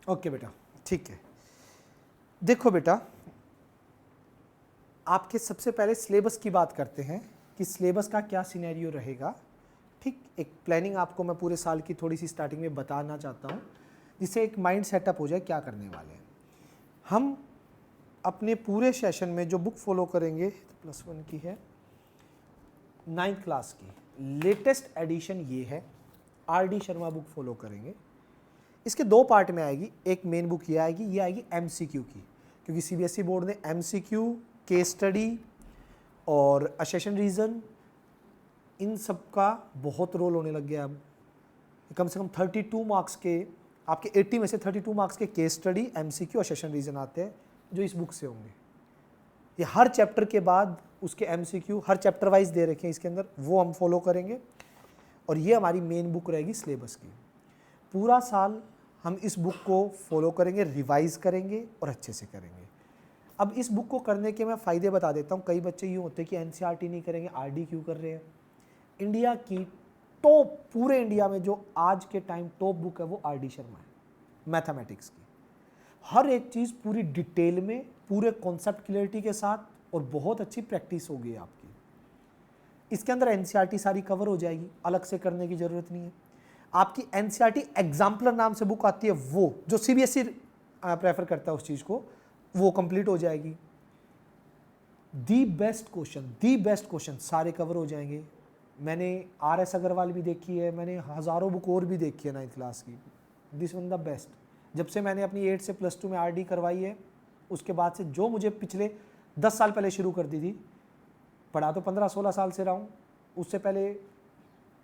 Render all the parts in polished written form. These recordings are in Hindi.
ओके बेटा, ठीक है। देखो बेटा, आपके सबसे पहले सिलेबस की बात करते हैं कि सिलेबस का क्या सिनेरियो रहेगा। ठीक, एक प्लानिंग आपको मैं पूरे साल की थोड़ी सी स्टार्टिंग में बताना चाहता हूँ, जिससे एक माइंड सेटअप हो जाए क्या करने वाले हैं। हम अपने पूरे सेशन में जो बुक फॉलो करेंगे, तो +1 की है, 9th क्लास की लेटेस्ट एडिशन ये है, RD शर्मा बुक फॉलो करेंगे। इसके 2 पार्ट में आएगी, एक मेन बुक ये आएगी MCQ की, क्योंकि CBSE बोर्ड ने MCQ, केस स्टडी और असेशन रीजन, इन सब का बहुत रोल होने लग गया अब। कम से कम 32 मार्क्स के, आपके 80 में से 32 मार्क्स के केस स्टडी, MCQ और सेशन रीजन आते हैं जो इस बुक से होंगे। ये हर चैप्टर के बाद उसके MCQ हर चैप्टर वाइज दे रखे हैं इसके अंदर, वो हम फॉलो करेंगे। और ये हमारी मेन बुक रहेगी सिलेबस की। पूरा साल हम इस बुक को फॉलो करेंगे, रिवाइज करेंगे और अच्छे से करेंगे। अब इस बुक को करने के मैं फ़ायदे बता देता हूँ। कई बच्चे यूँ होते हैं कि NCERT नहीं करेंगे, RD क्यों कर रहे हैं। इंडिया की टॉप, पूरे इंडिया में जो आज के टाइम टॉप बुक है वो RD शर्मा है, मैथमेटिक्स की। हर एक चीज़ पूरी डिटेल में, पूरे कॉन्सेप्ट क्लियरिटी के साथ, और बहुत अच्छी प्रैक्टिस होगी आपकी। इसके अंदर NCERT सारी कवर हो जाएगी, अलग से करने की ज़रूरत नहीं है। आपकी NCERT एग्जाम्पलर नाम से बुक आती है, वो जो CBSE प्रेफर करता है उस चीज़ को, वो कंप्लीट हो जाएगी। दी बेस्ट क्वेश्चन सारे कवर हो जाएंगे। मैंने RS अग्रवाल भी देखी है, मैंने हज़ारों बुक और भी देखी है 9th क्लास की। This one the best. जब से मैंने अपनी 8 से +2 में RD करवाई है, उसके बाद से जो मुझे पिछले 10 साल पहले शुरू कर दी थी, पढ़ा तो 15-16 साल से रहा हूँ। उससे पहले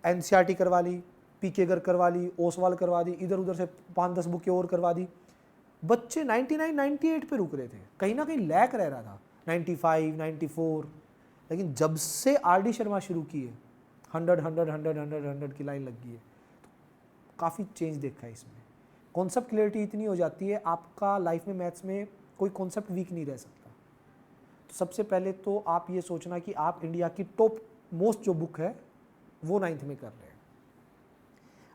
NCERT करवा ली, PK गर करवा ली, ओसवाल करवा दी, इधर उधर से 5-10 बुकें और करवा दी। बच्चे 99-98 पे रुक रहे थे, कहीं ना कहीं लैक रह रहा था 95-94। लेकिन जब से RD शर्मा शुरू की है, 100 की लाइन लग गई है। तो काफ़ी चेंज देखा है इसमें। कॉन्सेप्ट क्लियरिटी इतनी हो जाती है, आपका लाइफ में मैथ्स में कोई कॉन्सेप्ट वीक नहीं रह सकता। तो सबसे पहले तो आप ये सोचना कि आप इंडिया की टॉप मोस्ट जो बुक है वो 9th में कर रहे हैं।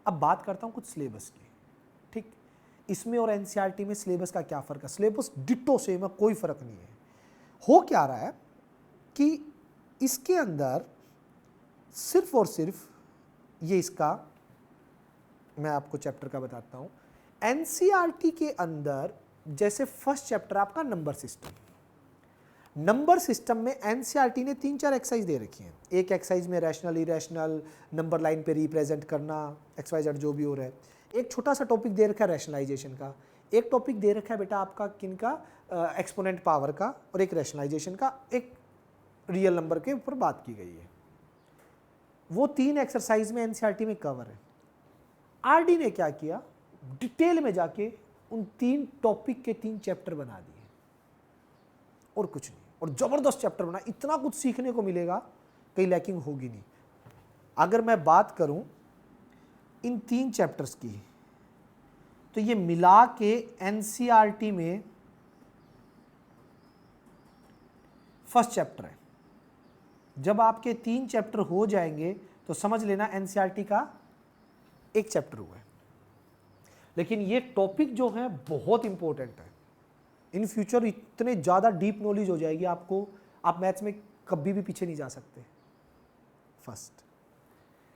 अब बात करता हूँ कुछ सिलेबस की। ठीक, इसमें और NCERT में सिलेबस का क्या फ़र्क है। सिलेबस डिट्टो सेम है, कोई फ़र्क नहीं है। हो क्या रहा है कि इसके अंदर सिर्फ और सिर्फ ये, इसका मैं आपको चैप्टर का बताता हूँ। NCERT के अंदर जैसे फर्स्ट चैप्टर आपका नंबर सिस्टम में NCERT ने 3-4 एक्सरसाइज दे रखी हैं। एक एक्सरसाइज में रैशनल, इरेशनल, नंबर लाइन पे रिप्रेजेंट करना, XYZ जो भी हो रहा है। एक छोटा सा टॉपिक दे रखा है रैशनलाइजेशन का। एक टॉपिक दे रखा है बेटा आपका किनका, एक्सपोनेंट पावर का, और एक रैशनलाइजेशन का, एक रियल नंबर के ऊपर बात की गई है। वो 3 एक्सरसाइज में NCERT में कवर है। RD ने क्या किया, डिटेल में जाके उन 3 टॉपिक के 3 चैप्टर बना दिए, और कुछ नहीं। और जबरदस्त चैप्टर बना, इतना कुछ सीखने को मिलेगा, कहीं लैकिंग होगी नहीं। अगर मैं बात करूं इन 3 चैप्टर्स की, तो ये मिला के NCERT में फर्स्ट चैप्टर है। जब आपके 3 चैप्टर हो जाएंगे तो समझ लेना NCERT का एक चैप्टर हुआ है। लेकिन ये टॉपिक जो है बहुत इंपॉर्टेंट है। इन फ्यूचर इतने ज़्यादा डीप नॉलेज हो जाएगी आपको, आप मैथ्स में कभी भी पीछे नहीं जा सकते। फर्स्ट।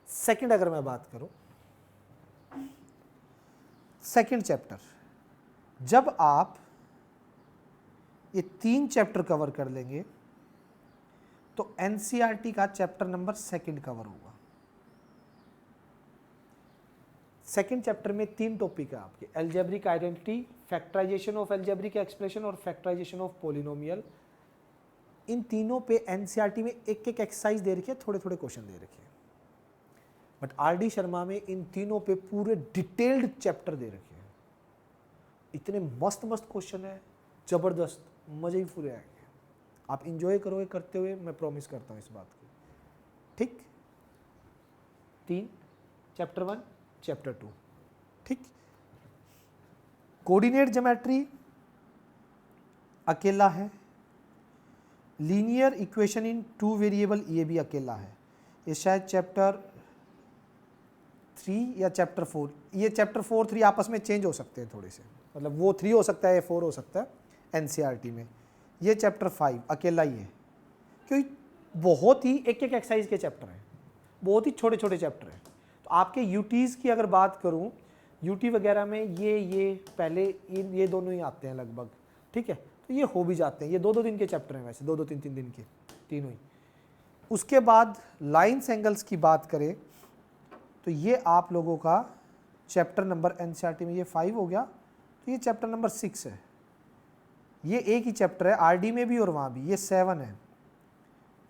सेकंड अगर मैं बात करूं, सेकंड चैप्टर, जब आप ये 3 चैप्टर कवर कर लेंगे तो NCERT का चैप्टर नंबर 2 कवर होगा। सेकंड चैप्टर में 3 टॉपिक है आपके, algebraic identity, factorization of algebraic expression और फैक्टराइजेशन ऑफ पॉलिनोमियल। इन तीनों पे NCERT में एक एक एक्सरसाइज दे रखी है, थोड़े थोड़े क्वेश्चन दे रखे हैं। बट RD शर्मा में इन तीनों पे पूरे डिटेल्ड चैप्टर दे रखे हैं। इतने मस्त मस्त क्वेश्चन है, जबरदस्त, मजे ही पूरे आएंगे। आप इंजॉय करोगे करते हुए, मैं प्रॉमिस करता हूँ इस बात की। ठीक, 3 चैप्टर 1 चैप्टर 2। ठीक, कोऑर्डिनेट ज्योमेट्री अकेला है, लीनियर इक्वेशन इन 2 वेरिएबल ये भी अकेला है। ये शायद चैप्टर 3 या चैप्टर 4, ये चैप्टर 4 3 आपस में चेंज हो सकते हैं थोड़े से, मतलब वो 3 हो सकता है या 4 हो सकता है एनसीईआरटी में। ये चैप्टर 5 अकेला ही है, क्योंकि बहुत ही एक एक्सरसाइज के चैप्टर हैं, बहुत ही छोटे छोटे चैप्टर हैं। तो आपके यूटीज़ की अगर बात करूं, यूटी वगैरह में ये पहले ये दोनों ही आते हैं लगभग, ठीक है, तो ये हो भी जाते हैं। ये 2-2 दिन के चैप्टर हैं वैसे, 2-2 3-3 दिन के, तीनों ही। उसके बाद लाइन्स एंगल्स की बात करें तो ये आप लोगों का चैप्टर नंबर एनसीईआरटी में ये 5 हो गया, तो ये चैप्टर नंबर 6 है। ये एक ही चैप्टर है आरडी में भी और वहाँ भी। ये 7 है,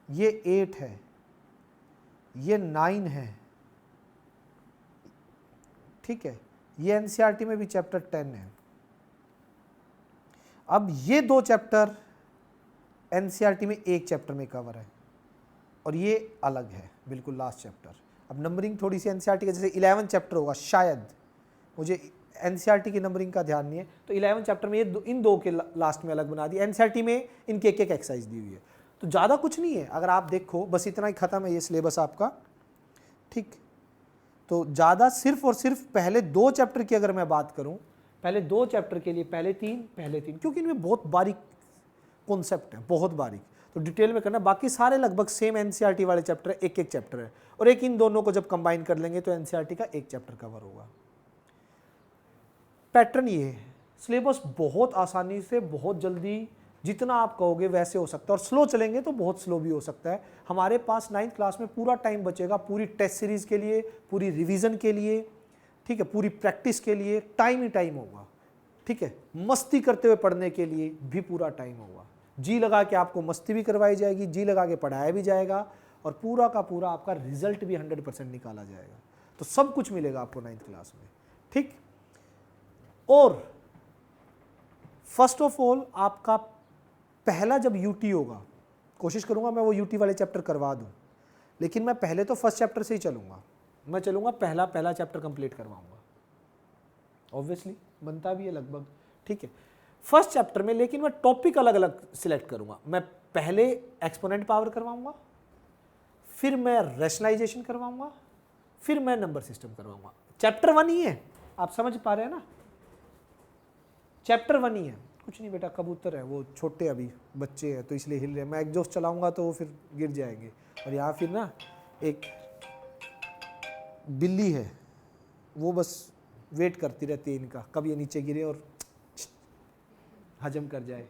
ये 8 है, ये 9 है, ठीक है। ये एनसीईआरटी में भी चैप्टर 10 है। अब ये 2 चैप्टर एनसीईआरटी में एक चैप्टर में कवर है और ये अलग है बिल्कुल लास्ट चैप्टर। अब नंबरिंग थोड़ी सी एनसीईआरटी का, जैसे 11 चैप्टर होगा शायद, मुझे एनसीईआरटी की नंबरिंग का ध्यान नहीं है, तो 11 चैप्टर में ये इन 2 के लास्ट में अलग बना दी। एनसीईआरटी में इनके एक एक्सरसाइज दी हुई है, तो ज़्यादा कुछ नहीं है। अगर आप देखो बस इतना ही ख़त्म है ये सिलेबस आपका, ठीक। तो ज़्यादा सिर्फ और सिर्फ पहले 2 चैप्टर की अगर मैं बात करूं, पहले 2 चैप्टर के लिए पहले तीन, क्योंकि इनमें बहुत बारीक कॉन्सेप्ट है, बहुत बारीक, तो डिटेल में करना। बाकी सारे लगभग सेम एनसीईआरटी वाले चैप्टर है, एक चैप्टर है, और एक इन दोनों को जब कंबाइन कर लेंगे तो एनसीईआरटी का एक चैप्टर कवर होगा। पैटर्न ये है, सिलेबस बहुत आसानी से बहुत जल्दी जितना आप कहोगे वैसे हो सकता है, और स्लो चलेंगे तो बहुत स्लो भी हो सकता है। हमारे पास 9th क्लास में पूरा टाइम बचेगा पूरी टेस्ट सीरीज के लिए, पूरी रिवीजन के लिए, ठीक है, पूरी प्रैक्टिस के लिए टाइम ही टाइम होगा, ठीक है। मस्ती करते हुए पढ़ने के लिए भी पूरा टाइम होगा। जी लगा के आपको मस्ती भी करवाई जाएगी, जी लगा के पढ़ाया भी जाएगा, और पूरा का पूरा आपका रिजल्ट भी 100% निकाला जाएगा। तो सब कुछ मिलेगा आपको 9th क्लास में, ठीक। और फर्स्ट ऑफ ऑल आपका पहला जब यूटी होगा, कोशिश करूंगा मैं वो यूटी वाले चैप्टर करवा दूं, लेकिन मैं पहले तो फर्स्ट चैप्टर से ही चलूंगा। मैं चलूंगा पहला चैप्टर कंप्लीट करवाऊंगा, ऑब्वियसली बनता भी है लगभग, ठीक है, फर्स्ट चैप्टर में। लेकिन मैं टॉपिक अलग अलग सिलेक्ट करूंगा। मैं पहले एक्सपोनेंट पावर करवाऊंगा, फिर मैं रैशनलाइजेशन करवाऊंगा, फिर मैं नंबर सिस्टम करवाऊंगा। चैप्टर 1 ही है, आप समझ पा रहे हैं ना, चैप्टर 1 ही है। कुछ नहीं बेटा, कबूतर है वो, छोटे अभी बच्चे हैं तो इसलिए हिल रहे हैं। मैं एग्जॉस्ट चलाऊंगा तो वो फिर गिर जाएंगे। और यहाँ फिर ना एक बिल्ली है, वो बस वेट करती रहती है इनका, कब ये नीचे गिरे और हजम कर जाए।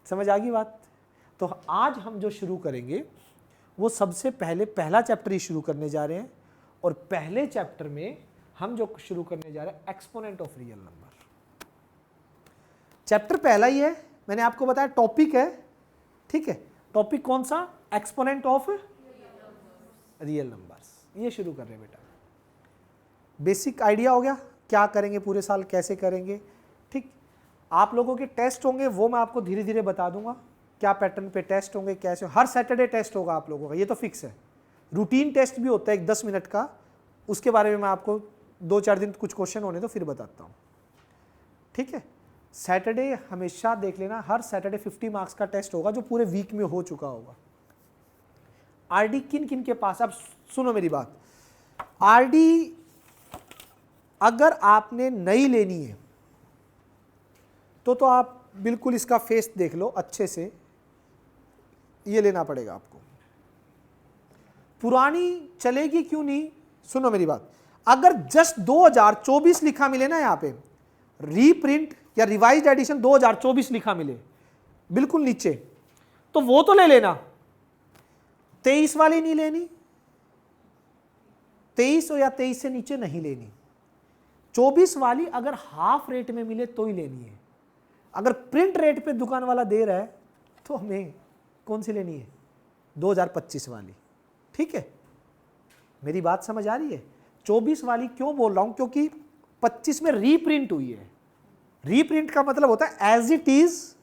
समझ आ गई बात। तो आज हम जो शुरू करेंगे वो सबसे पहले पहला चैप्टर ही शुरू करने जा रहे हैं, और पहले चैप्टर में हम जो शुरू करने जा रहे हैं exponent of real number. Chapter पहला ही है, मैंने आपको बताया टॉपिक है, ठीक है। टॉपिक कौन सा? Exponent of real numbers. ये शुरू कर रहे हैं बेटा। बेसिक आइडिया हो गया क्या करेंगे पूरे साल, कैसे करेंगे, ठीक। आप लोगों के टेस्ट होंगे वो मैं आपको धीरे धीरे बता दूंगा, क्या पैटर्न पे टेस्ट होंगे, कैसे। हर सैटरडे टेस्ट होगा आप लोगों का, ये तो फिक्स है। रूटीन टेस्ट भी होता है एक 10 मिनट का, उसके बारे में मैं आपको 2-4 दिन कुछ क्वेश्चन होने तो फिर बताता हूँ, ठीक है। सैटरडे हमेशा देख लेना, हर सैटरडे 50 मार्क्स का टेस्ट होगा जो पूरे वीक में हो चुका होगा। आरडी किन किन के पास, अब सुनो मेरी बात, आरडी अगर आपने नई लेनी है तो आप बिल्कुल इसका फेस देख लो अच्छे से, ये लेना पड़ेगा आपको। पुरानी चलेगी क्यों नहीं, सुनो मेरी बात। अगर जस्ट 2024 लिखा मिले ना यहाँ पे, रीप्रिंट या रिवाइज्ड एडिशन 2024 लिखा मिले बिल्कुल नीचे, तो वो तो ले लेना। 23 वाली नहीं लेनी, 23 या 23 से नीचे नहीं लेनी। 24 वाली अगर हाफ रेट में मिले तो ही लेनी है। अगर प्रिंट रेट पे दुकान वाला दे रहा है तो हमें कौन सी लेनी है? 2025 वाली, ठीक है। मेरी बात समझ आ रही है? 24 वाली क्यों बोल रहा हूं, क्योंकि 25 में रीप्रिंट हुई है। रीप्रिंट का मतलब होता है एज इट इज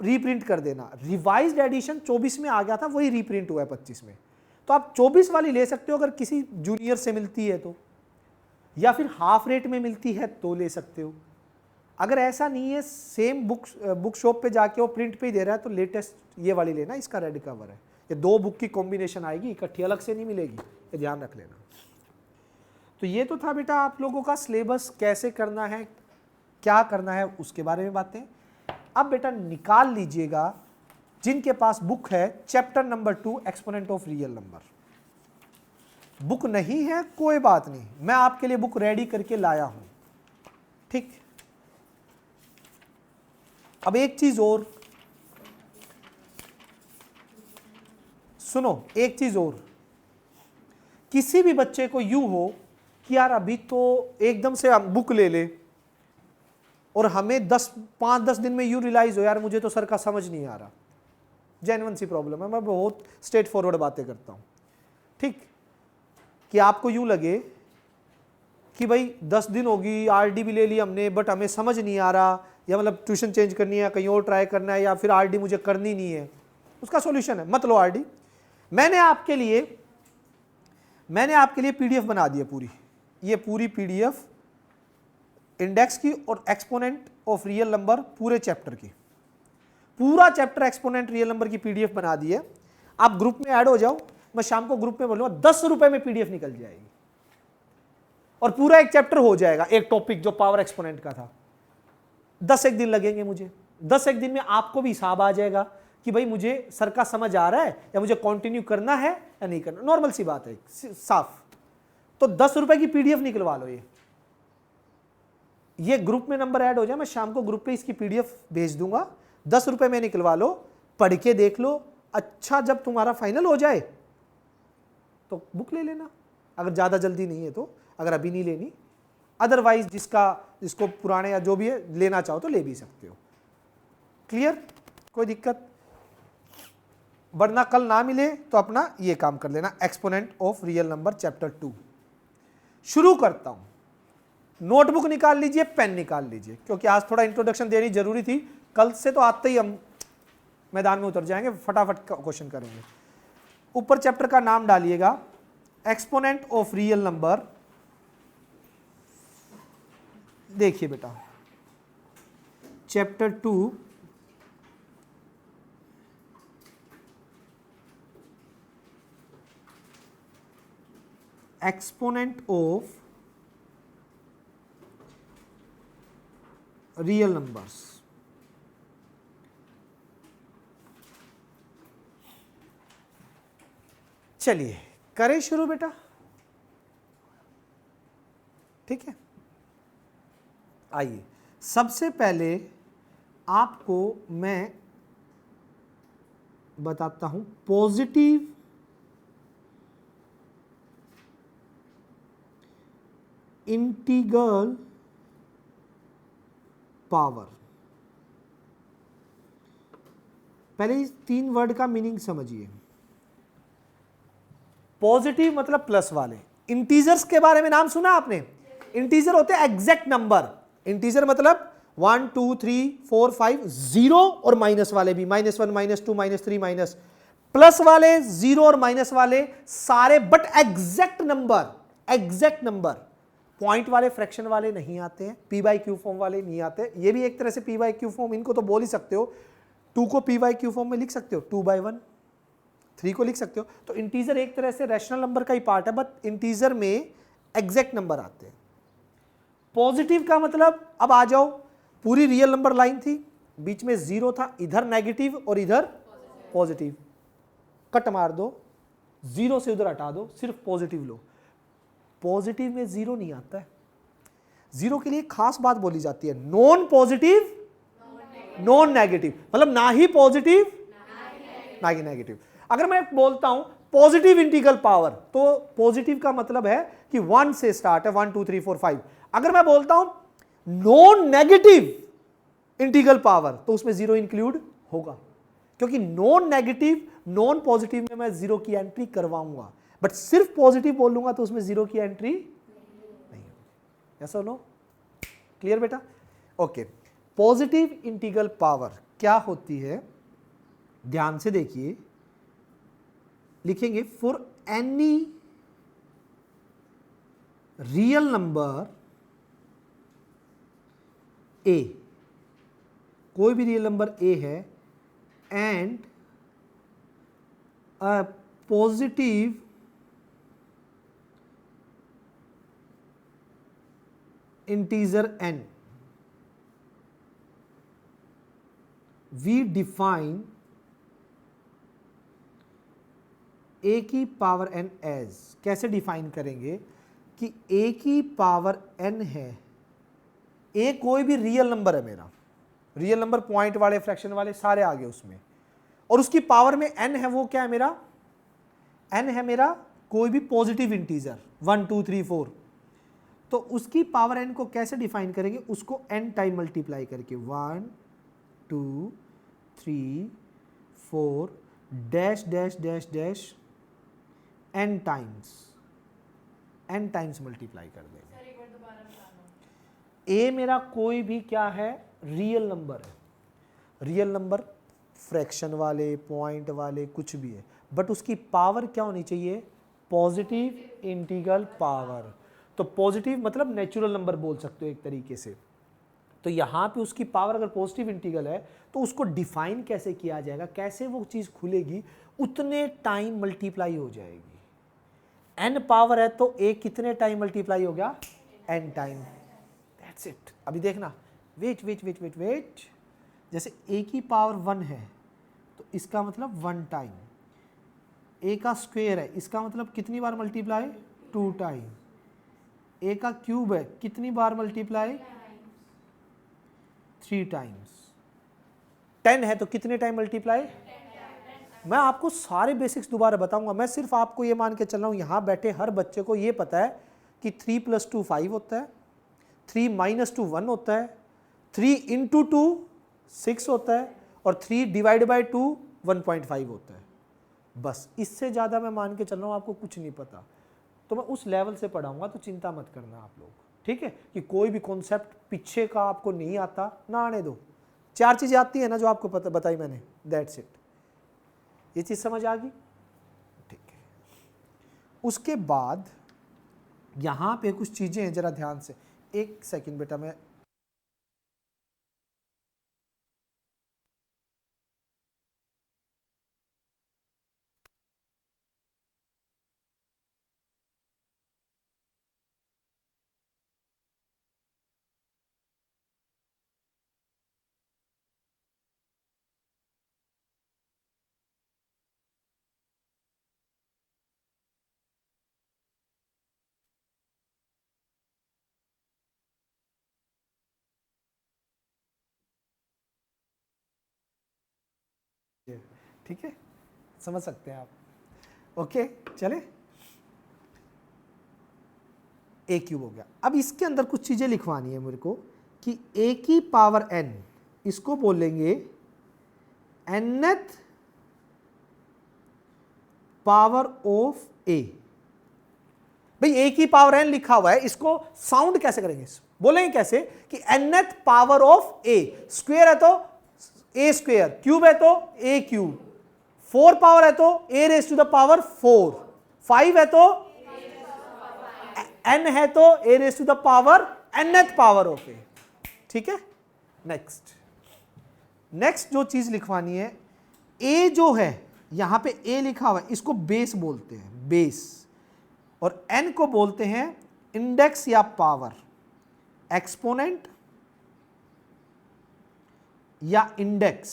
रीप्रिंट कर देना। रिवाइज्ड एडिशन 24 में आ गया था, वही रीप्रिंट हुआ है 25 में। तो आप 24 वाली ले सकते हो अगर किसी जूनियर से मिलती है तो, या फिर हाफ रेट में मिलती है तो ले सकते हो। अगर ऐसा नहीं है, सेम बुक शॉप पे जाके वो प्रिंट पे ही दे रहा है, तो लेटेस्ट ये वाली लेना, इसका रेड कवर है। ये 2 बुक की कॉम्बिनेशन आएगी, इकट्ठी अलग से नहीं मिलेगी, ये ध्यान रख लेना। तो ये तो था बेटा आप लोगों का सिलेबस कैसे करना है, क्या करना है, उसके बारे में बातें। अब बेटा निकाल लीजिएगा जिनके पास बुक है chapter number 2 exponent of real number. Book नहीं है कोई बात नहीं, मैं आपके लिए बुक रेडी करके लाया हूं, ठीक। अब एक चीज और सुनो, एक चीज और, किसी भी बच्चे को यूं हो कि यार अभी तो एकदम से हम बुक ले ले और हमें 5-10 दिन में यूं रियलाइज हो यार मुझे तो सर का समझ नहीं आ रहा, जेन्युइन सी प्रॉब्लम है, मैं बहुत स्ट्रेट फॉरवर्ड बातें करता हूं, ठीक। कि आपको यूं लगे कि भाई 10 दिन होगी, आरडी भी ले ली हमने बट हमें समझ नहीं आ रहा, या मतलब ट्यूशन चेंज करनी है, कहीं और ट्राई करना है, या फिर आरडी मुझे करनी नहीं है। उसका सॉल्यूशन है, मत लो आरडी। मैंने आपके लिए पीडीएफ बना दी है पूरी, ये पूरी पीडीएफ इंडेक्स की और एक्सपोनेंट ऑफ रियल नंबर पूरे चैप्टर की, पूरा चैप्टर एक्सपोनेंट रियल नंबर की पीडीएफ बना दी है। आप ग्रुप में ऐड हो जाओ, मैं शाम को ग्रुप में बोलूंगा 10 रुपए में पीडीएफ निकल जाएगी और पूरा एक चैप्टर हो जाएगा, एक टॉपिक जो पावर एक्सपोनेंट का था। 10 दिन लगेंगे मुझे, 10 दिन में आपको भी हिसाब आ जाएगा कि भाई मुझे सर का समझ आ रहा है या मुझे कंटिन्यू करना है या नहीं करना, नॉर्मल सी बात है, साफ। तो 10 रुपए की पीडीएफ निकलवा लो, ये ग्रुप में नंबर ऐड हो जाए, मैं शाम को ग्रुप पे इसकी पीडीएफ भेज दूंगा, 10 रुपए में निकलवा लो, पढ़ के देख लो। अच्छा जब तुम्हारा फाइनल हो जाए तो बुक ले लेना, अगर ज्यादा जल्दी नहीं है तो, अगर अभी नहीं लेनी, अदरवाइज जिसको पुराने या जो भी है लेना चाहो तो ले भी सकते हो। क्लियर, कोई दिक्कत? वरना कल ना मिले तो अपना ये काम कर लेना, exponent of real number chapter 2। शुरू करता हूं, नोटबुक निकाल लीजिए, पेन निकाल लीजिए, क्योंकि आज थोड़ा इंट्रोडक्शन देनी जरूरी थी, कल से तो आते ही हम मैदान में उतर जाएंगे, फटाफट क्वेश्चन करेंगे। ऊपर चैप्टर का नाम डालिएगा एक्सपोनेंट ऑफ रियल नंबर। देखिए बेटा chapter 2 exponent of real numbers. चलिए करें शुरू बेटा, ठीक है। आइए सबसे पहले आपको मैं बताता हूं पॉजिटिव इंटीग्रल पावर। पहले इस 3 वर्ड का मीनिंग समझिए। पॉजिटिव मतलब प्लस वाले, इंटीजर्स के बारे में नाम सुना आपने? इंटीजर होते हैं एग्जैक्ट नंबर, इंटीजर मतलब 1 2 3 4 5, जीरो और माइनस वाले भी, -1 -2 -3 माइनस, प्लस वाले, जीरो और माइनस वाले सारे, but exact number, exact number. Point वाले, फ्रैक्शन वाले नहीं आते हैं, पी बाई क्यू फॉर्म वाले नहीं आते। ये भी एक तरह से पी बाई क्यू फॉर्म, इनको तो बोल ही सकते हो, 2 को पी बाई क्यू फॉर्म में लिख सकते हो, 2/1, 3 को लिख सकते हो। तो इंटीजर एक तरह से रैशनल नंबर का ही पार्ट है, बट इंटीजर में एग्जैक्ट नंबर आते हैं। पॉजिटिव का मतलब, अब आ जाओ, पूरी रियल नंबर लाइन थी, बीच में जीरो था, इधर नेगेटिव और इधर पॉजिटिव, कट मार दो, जीरो से उधर हटा दो, सिर्फ पॉजिटिव लो। पॉजिटिव में जीरो नहीं आता है, जीरो के लिए खास बात बोली जाती है, नॉन पॉजिटिव नॉन नेगेटिव, मतलब ना ही पॉजिटिव ना ही नेगेटिव। अगर मैं बोलता हूं पॉजिटिव इंटीग्रल पावर, तो पॉजिटिव का मतलब है कि 1 से स्टार्ट है, 1 2 3 4 5। अगर मैं बोलता हूं नॉन नेगेटिव इंटीग्रल पावर, तो उसमें जीरो इंक्लूड होगा, क्योंकि नॉन नेगेटिव नॉन पॉजिटिव में मैं जीरो की एंट्री करवाऊंगा, बट सिर्फ पॉजिटिव बोलूंगा तो उसमें जीरो की एंट्री नहीं होगी। ऐसा लो, क्लियर बेटा? ओके, पॉजिटिव इंटीग्रल पावर क्या होती है, ध्यान से देखिए, लिखेंगे for any real number A, कोई भी रियल नंबर ए है, and a positive integer n, we define a की पावर n as, कैसे डिफाइन करेंगे कि a की पावर n है, a कोई भी रियल नंबर है, मेरा रियल नंबर पॉइंट वाले फ्रैक्शन वाले सारे आ गए उसमें, और उसकी पावर में n है, वो क्या है मेरा, n है मेरा कोई भी पॉजिटिव इंटीजर 1 2 3 4, तो उसकी पावर n को कैसे डिफाइन करेंगे, उसको n टाइम मल्टीप्लाई करके 1 2 3 4 dash dash dash dash n times multiply कर देंगे। a मेरा कोई भी क्या है, रियल नंबर है, रियल नंबर फ्रैक्शन वाले पॉइंट वाले कुछ भी है, बट उसकी पावर क्या होनी चाहिए, पॉजिटिव इंटीग्रल पावर। तो पॉजिटिव मतलब नेचुरल नंबर बोल सकते हो एक तरीके से। तो यहाँ पे उसकी पावर अगर पॉजिटिव इंटीग्रल है तो उसको डिफाइन कैसे किया जाएगा, कैसे वो चीज़ खुलेगी, उतने टाइम मल्टीप्लाई हो जाएगी। n पावर है तो a कितने टाइम मल्टीप्लाई हो गया, n टाइम, दैट्स इट। अभी देखना, वेट, जैसे a की पावर 1 है तो इसका मतलब 1 टाइम, a का स्क्वायर है इसका मतलब कितनी बार मल्टीप्लाई, 2 टाइम, a का क्यूब है कितनी बार मल्टीप्लाई, 3 टाइम्स, 10 है तो कितने टाइम मल्टीप्लाई। मैं आपको सारे बेसिक्स दोबारा बताऊंगा, मैं सिर्फ आपको ये मान के चल रहा हूँ यहाँ बैठे हर बच्चे को ये पता है कि 3 + 2 5 होता है, 3 - 2 1 होता है, 3 × 2 6 होता है, और 3 / 2 1.5 होता है। बस इससे ज़्यादा मैं मान के चल रहा हूँ आपको कुछ नहीं पता, तो मैं उस लेवल से पढ़ाऊंगा, तो चिंता मत करना आप लोग, ठीक है, कि कोई भी कॉन्सेप्ट पीछे का आपको नहीं आता ना आने दो। 4 चीज़ें आती है ना जो आपको पता बताई मैंने, दैट्स इट। ये चीज़ समझ आ गई, ठीक है। उसके बाद यहाँ पे कुछ चीज़ें हैं, जरा ध्यान से, एक सेकंड बेटा, मैं ठीक है, समझ सकते हैं आप, ओके। चले, a क्यूब हो गया। अब इसके अंदर कुछ चीज़ें लिखवानी है मेरे को कि a की पावर n, इसको बोलेंगे nth पावर ऑफ a। भाई a की पावर n लिखा हुआ है, इसको साउंड कैसे करेंगे, बोलेंगे कैसे कि nth power of a, square है तो a स्क्वायर, क्यूब है तो a क्यूब, 4 पावर है तो a⁻⁴, 5 है तो n है तो a⁻nth पावर ऑफ a, ठीक है। नेक्स्ट जो चीज लिखवानी है, a जो है यहां पे a लिखा हुआ है, इसको बेस बोलते हैं, बेस, और n को बोलते हैं इंडेक्स या पावर, एक्सपोनेंट या इंडेक्स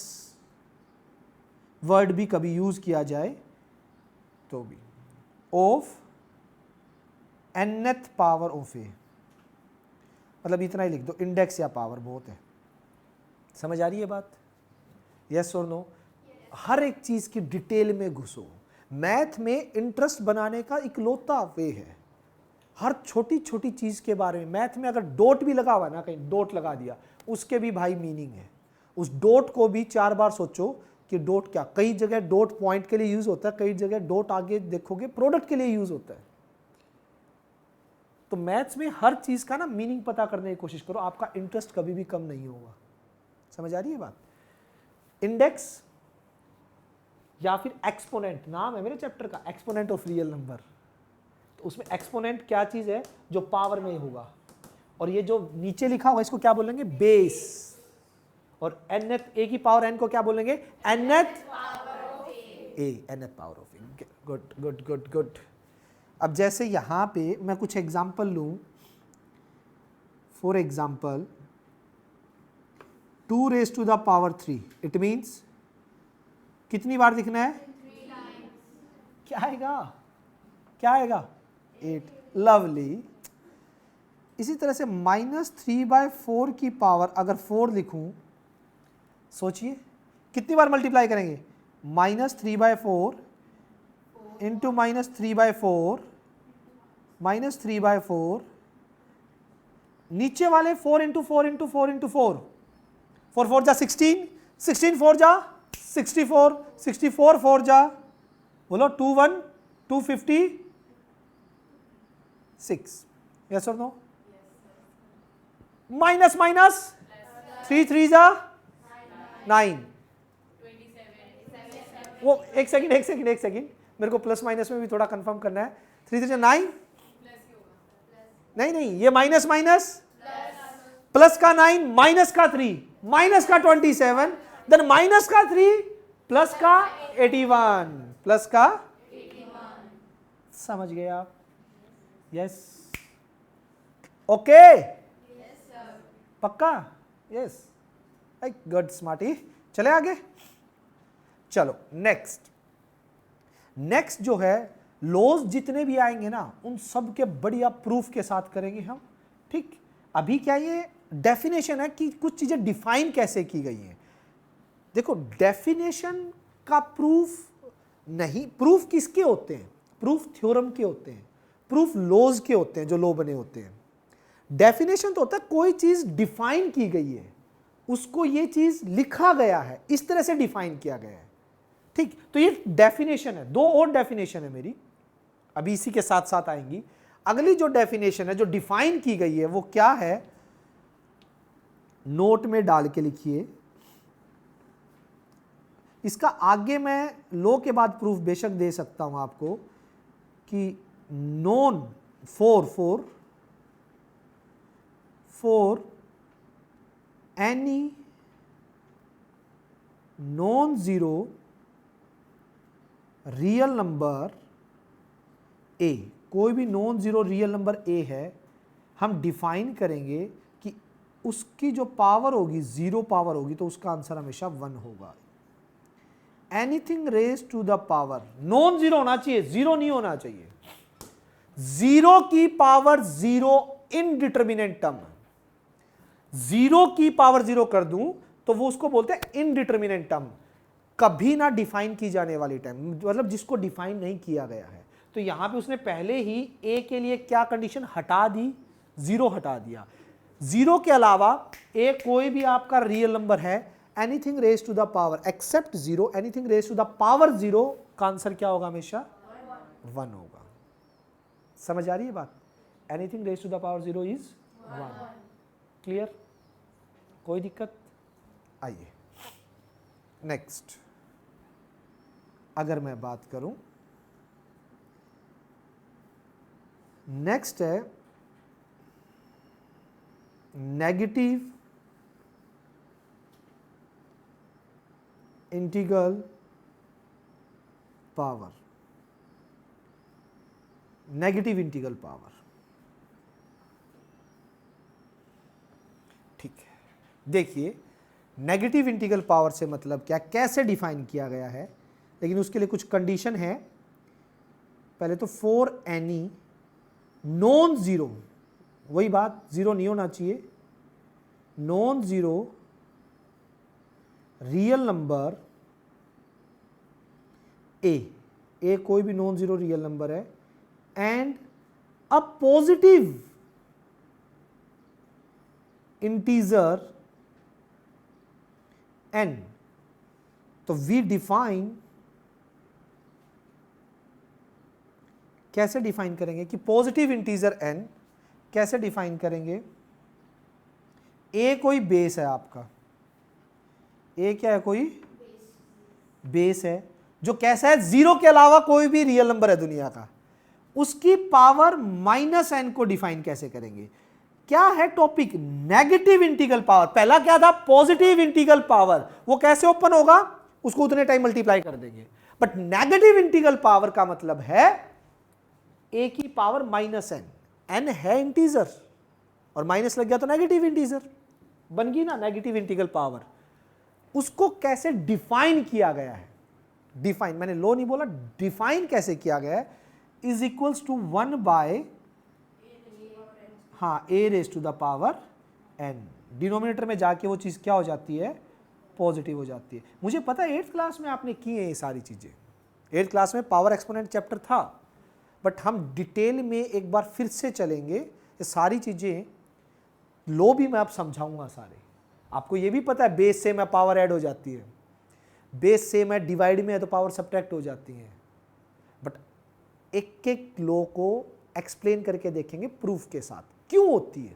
वर्ड भी कभी यूज किया जाए तो भी, of nth power of a, मतलब इतना ही लिख दो, इंडेक्स या पावर बहुत है। समझ आ रही है बात, यस और नो। हर एक चीज की डिटेल में घुसो, मैथ में इंटरेस्ट बनाने का इकलौता वे है, हर छोटी छोटी चीज के बारे में। मैथ में अगर डॉट भी लगा हुआ ना, कहीं डॉट लगा दिया, उसके भी भाई मीनिंग है, उस डॉट को भी 4 बार सोचो कि डॉट क्या, कई जगह डॉट पॉइंट के लिए यूज होता है, कई जगह डॉट आगे देखोगे प्रोडक्ट के लिए यूज होता है। तो मैथ्स में हर चीज का ना मीनिंग पता करने की कोशिश करो, आपका इंटरेस्ट कभी भी कम नहीं होगा। समझ आ रही है बात। इंडेक्स या फिर एक्सपोनेंट, नाम है मेरे चैप्टर का, एक्सपोनेंट ऑफ रियल नंबर। तो उसमें एक्सपोनेंट क्या चीज है, जो पावर में होगा, और ये जो नीचे लिखा होगा इसको क्या बोलेंगे, बेस। और nth, a की पावर n को क्या बोलेंगे, nth power of a। Good good good good. अब जैसे यहां पे मैं कुछ एग्जांपल लूं, for example 2 raised to the power 3, it means कितनी बार लिखना है? 3 times. क्या आएगा? क्या आएगा? 8. लवली. इसी तरह से -3/4 की पावर अगर 4 लिखूं, सोचिए कितनी बार मल्टीप्लाई करेंगे? -3/4 इंटू -3/4 -3/4, नीचे वाले 4 इंटू 4 इंटू 4 इंटू 4, 4 4 जा 16, 16 4 जा 64, 64 4 जा बोलो 256. यस और नो? माइनस माइनस 3 3 जा 9. वो एक सेकंड मेरे को प्लस माइनस में भी थोड़ा कंफर्म करना है. 3 3 जा 9. नहीं ये माइनस माइनस प्लस का 9 माइनस का 3 माइनस का 27, देन माइनस का 3 प्लस का 81 प्लस का 81. समझ गए आप? यस. ओके पक्का? यस. Good smarty. चले आगे. चलो नेक्स्ट जो है, लॉज जितने भी आएंगे ना उन सब के बढ़िया प्रूफ के साथ करेंगे हम. ठीक. अभी क्या ये डेफिनेशन है कि कुछ चीजें डिफाइन कैसे की गई हैं. देखो डेफिनेशन का प्रूफ नहीं, प्रूफ किसके होते हैं? प्रूफ थ्योरम के होते हैं, प्रूफ लॉज के होते हैं जो लॉ बने होते हैं. डेफिनेशन तो होता है कोई चीज डिफाइन की गई है, उसको ये चीज लिखा गया है, इस तरह से डिफाइन किया गया है. ठीक. तो ये डेफिनेशन है. 2 और डेफिनेशन है मेरी, अभी इसी के साथ साथ आएंगी. अगली जो डेफिनेशन है जो डिफाइन की गई है वो क्या है, नोट में डाल के लिखिए. इसका आगे मैं लॉ के बाद प्रूफ बेशक दे सकता हूं आपको कि non for any non zero real number A, कोई भी non zero real number A है, हम डिफाइन करेंगे कि उसकी जो पावर होगी 0 पावर होगी तो उसका आंसर हमेशा 1 होगा. Anything raise to the power, non zero होना चाहिए, 0 नहीं होना चाहिए. 0 की पावर 0 इनडिटर्मिनेट टर्म. 0 की पावर 0 कर दूं तो वो उसको बोलते हैं इनडिटर्मिनेट टर्म, कभी ना डिफाइन की जाने वाली टर्म, मतलब जिसको डिफाइन नहीं किया गया है. तो यहां पे उसने पहले ही ए के लिए क्या कंडीशन हटा दी? 0 हटा दिया. 0 के अलावा ए कोई भी आपका रियल नंबर है, anything raise to the power except 0, anything raise to the power 0 का आंसर क्या होगा? हमेशा 1 होगा. समझ आ रही है बात? Anything raise to the power 0 is 1. Clear? कोई दिक्कत? आइए नेक्स्ट. अगर मैं बात करूं, नेक्स्ट है negative integral power. Negative integral power. ठीक है. देखिए नेगेटिव इंटीग्रल पावर से मतलब क्या, कैसे डिफाइन किया गया है, लेकिन उसके लिए कुछ कंडीशन है. पहले तो फॉर एनी नॉन जीरो, वही बात 0 नहीं होना चाहिए, non zero real number A कोई भी नॉन जीरो रियल नंबर है, and a positive integer n. तो वी डिफाइन, कैसे डिफाइन करेंगे कि पॉजिटिव इंटीजर n कैसे डिफाइन करेंगे? a कोई बेस है आपका, a क्या है? कोई बेस है जो कैसा है? 0 के अलावा कोई भी रियल नंबर है दुनिया का, उसकी पावर -n को डिफाइन कैसे करेंगे? क्या है टॉपिक? Negative integral power. पहला क्या था? Positive integral power. वो कैसे ओपन होगा? उसको उतने टाइम मल्टीप्लाई कर देंगे. बट नेगेटिव इंटीग्रल पावर का मतलब है a की पावर -n. n है इंटीजर, और माइनस लग गया तो नेगेटिव इंटीजर बन गई ना, नेगेटिव इंटीग्रल पावर। उसको कैसे डिफाइन किया गया है, डिफाइन, मैंने लो नहीं बोला, डिफाइन कैसे किया गया है, इज इक्वल्स टू 1 बाय हाँ a raise to the power n। Denominator में जाके वो चीज क्या हो जाती है, पॉजिटिव हो जाती है। मुझे पता है 8th क्लास में आपने की है ये सारी चीजें, 8th क्लास में पावर एक्सपोनेंट चैप्टर था, बट हम डिटेल में एक बार फिर से चलेंगे। ये सारी चीजें लो भी मैं अब समझाऊंगा सारे। आपको ये भी पता है बेस से में पावर ऐड हो जाती है, बेस से में डिवाइड में है तो पावर सब्ट्रैक्ट हो जाती है, बट एक एक लो को एक्सप्लेन करके देखेंगे प्रूफ के साथ क्यों होती है,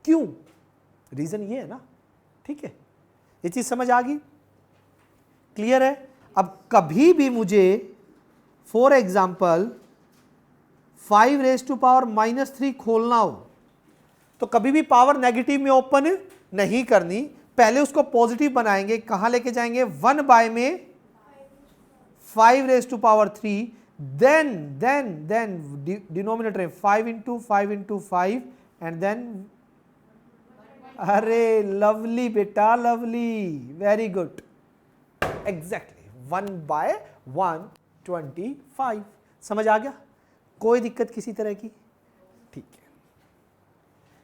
क्यों, रीजन ये है ना, ठीक है। ये चीज समझ आ गई, क्लियर है। अब कभी भी मुझे for example 5 raise to power -3 खोलना हो तो कभी भी पावर नेगेटिव में ओपन नहीं करनी, पहले उसको पॉजिटिव बनाएंगे, कहां लेके जाएंगे, 1 बाय में 5 raise to power 3, then denominator 5 into 5 into 5 and then, अरे लवली बेटा lovely, very good, exactly 1 by 125। समझ आ गया, कोई दिक्कत किसी तरह की, ठीक है।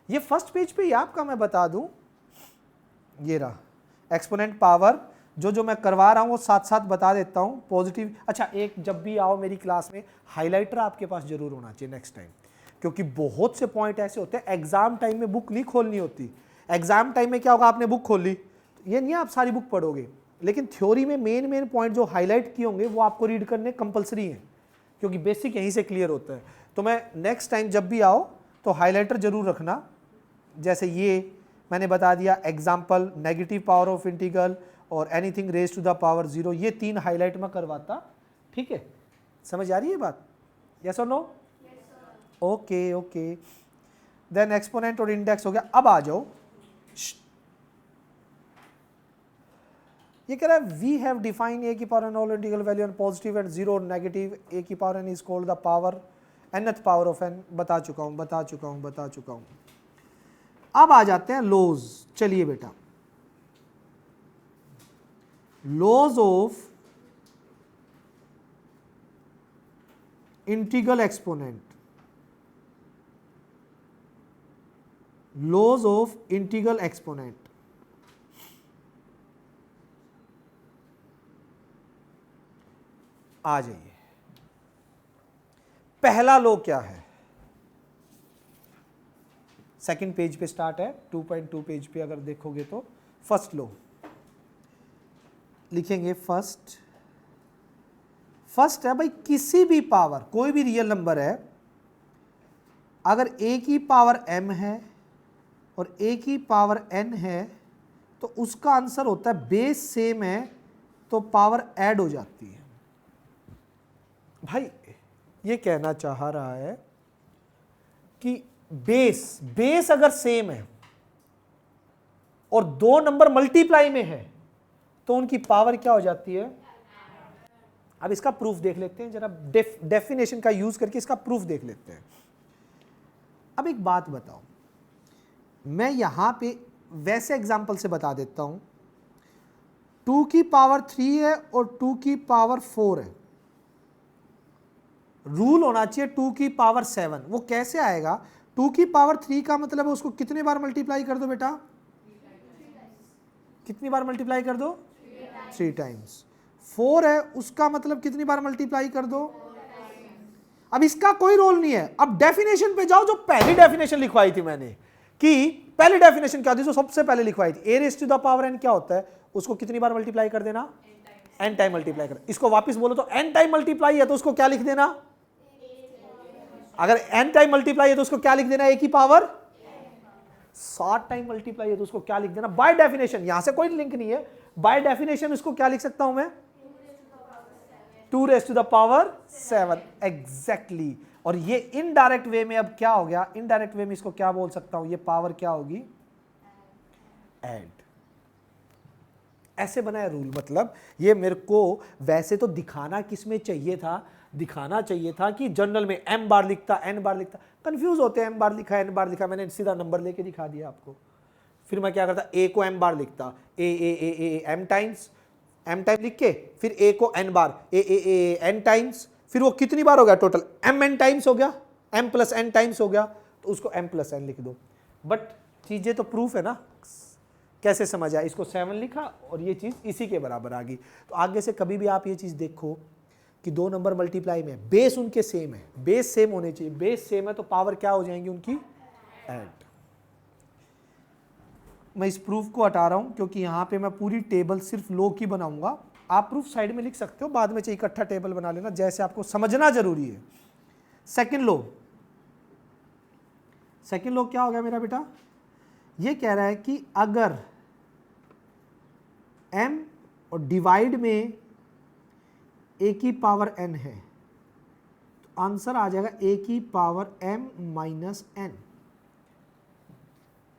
ये फर्स्ट पेज पे ही आपका मैं बता दूं, ये रहा एक्सपोनेंट पावर, जो मैं करवा रहा हूं वो साथ साथ बता देता हूं, पॉजिटिव। अच्छा, एक जब भी आओ मेरी क्लास में हाइलाइटर आपके पास जरूर होना चाहिए नेक्स्ट टाइम, क्योंकि बहुत से पॉइंट ऐसे होते हैं एग्जाम टाइम में बुक नहीं खोलनी होती। एग्जाम टाइम में क्या होगा, आपने बुक खोल ली, ये नहीं आप सारी बुक पढ़ोगे, लेकिन थ्योरी में मेन पॉइंट जो हाईलाइट किए होंगे वो आपको रीड करने कंपलसरी हैं, क्योंकि बेसिक यहीं से क्लियर होता है। तो मैं नेक्स्ट टाइम जब भी आओ तो हाईलाइटर जरूर रखना, जैसे ये मैंने बता दिया example, negative power of integral और anything raise to the power 0, ये 3 हाईलाइट में करवाता, ठीक है। समझ आ रही है बात, यस और no? Okay okay, then exponent और इंडेक्स हो गया। अब आ जाओ, ये कह रहा है वी हैव डिफाइन ए की power n all integral value and positive and 0 negative, A की power n is called the power nth power of n। बता चुका हूं। अब आ जाते हैं लॉज। चलिए बेटा, laws of integral exponent, laws of integral exponent. आ जाइए, पहला लॉ क्या है, सेकंड पेज पे स्टार्ट है, 2.2 पेज पे अगर देखोगे तो फर्स्ट लॉ लिखेंगे। फर्स्ट है भाई, किसी भी पावर, कोई भी रियल नंबर है, अगर a की पावर m है और a की पावर n है तो उसका आंसर होता है बेस सेम है तो पावर ऐड हो जाती है। भाई ये कहना चाह रहा है कि बेस अगर सेम है और 2 नंबर मल्टीप्लाई में है तो उनकी पावर क्या हो जाती है। अब इसका प्रूफ देख लेते हैं जरा, डेफिनेशन का यूज करके इसका प्रूफ देख लेते हैं। अब एक बात बताओ, मैं यहां पे वैसे एग्जांपल से बता देता हूं, 2 की पावर 3 है और 2 की पावर 4 है, रूल होना चाहिए 2 की पावर 7। वो कैसे आएगा, 2 की पावर 3 का मतलब है उसको कितने बार मल्टीप्लाई कर दो बेटा, कितनी बार मल्टीप्लाई कर दो, 3 टाइम्स। 4 है उसका मतलब कितनी बार मल्टीप्लाई कर दो। अब इसका कोई रोल नहीं है। अब डेफिनेशन पे जाओ, जो पहली डेफिनेशन लिखवाई थी मैंने, कि पहली डेफिनेशन क्या थी जो सबसे पहले लिखवाई थी, a raise to the power n क्या होता है, उसको कितनी बार मल्टीप्लाई कर देना, n टाइम मल्टीप्लाई कर। इसको वापस बोलो तो n टाइम मल्टीप्लाई है तो उसको क्या लिख देना, अगर n टाइम मल्टीप्लाई है तो उसको क्या लिख देना, a की पावर 7 टाइम मल्टीप्लाई है तो उसको क्या लिख देना, बाय डेफिनेशन। यहां से कोई लिंक नहीं है, बाय डेफिनेशन उसको क्या लिख सकता हूं मैं, 2 raise to the power 7 exactly. और ये इनडायरेक्ट वे में अब क्या हो गया, इनडायरेक्ट वे में इसको क्या बोल सकता हूं, ये पावर क्या होगी, ऐड। ऐसे बनाया रूल। मतलब ये मेरे को वैसे तो दिखाना किस में चाहिए था, दिखाना चाहिए था कि जनरल में m बार लिखता, n बार लिखता, कंफ्यूज होते हैं, m बार लिखा है n बार लिखा, मैंने सीधा नंबर लेके दिखा दिया आपको। फिर मैं क्या करता, a को m बार लिखता, a m times, m time लिख के फिर a को n bar, a n times, फिर वो कितनी बार हो गया टोटल, m n टाइम्स हो गया, m प्लस n टाइम्स हो गया, तो उसको m प्लस n लिख दो। बट चीजें तो प्रूफ है ना, कैसे समझ आया, इसको 7 लिखा और ये चीज इसी के बराबर आ गई। तो आगे से कभी भी आप ये चीज देखो कि दो नंबर मल्टीप्लाई में बेस उनके सेम है, बेस सेम होने चाहिए, बेस सेम है तो पावर क्या हो जाएंगी उनकी, ऐड। मैं इस प्रूफ को हटा रहा हूं क्योंकि यहां पे मैं पूरी टेबल सिर्फ लो की बनाऊंगा, आप प्रूफ साइड में लिख सकते हो, बाद में चाहिए इकट्ठा टेबल बना लेना, जैसे आपको समझना जरूरी है। सेकंड लो, सेकंड लो क्या हो गया मेरा बेटा, ये कह रहा है कि अगर m और डिवाइड में a की पावर n है तो आंसर आ जाएगा a की पावर m माइनस n।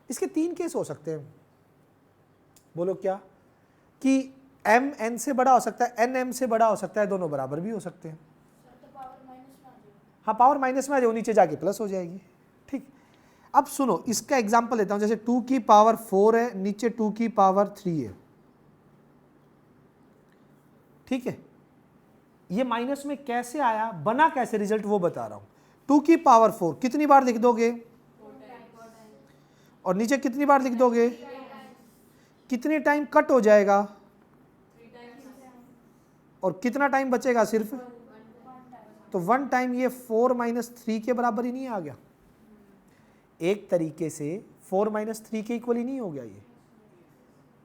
इसके 3 केस हो सकते हैं, बोलो क्या, कि m n से बड़ा हो सकता है, n m से बड़ा हो सकता है, दोनों बराबर भी हो सकते हैं। हाँ पावर माइनस में आ जाओ, नीचे जाके प्लस हो जाएगी। ठीक, अब सुनो इसका एग्जांपल लेता हूं, जैसे 2 की पावर 4 है, नीचे 2 की पावर 3 है, ठीक है, ये माइनस में कैसे आया, बना कैसे, रिजल्ट वो बता रहा हूं। 2 की पावर 4 कितनी बार लिख दोगे, और नीचे कितनी बार लिख दोगे, कितने टाइम कट हो जाएगा, और कितना टाइम बचेगा सिर्फ, तो 1 टाइम, ये 4 माइनस 3 के बराबर ही नहीं आ गया, एक तरीके से 4 माइनस 3 के इक्वल ही नहीं हो गया ये।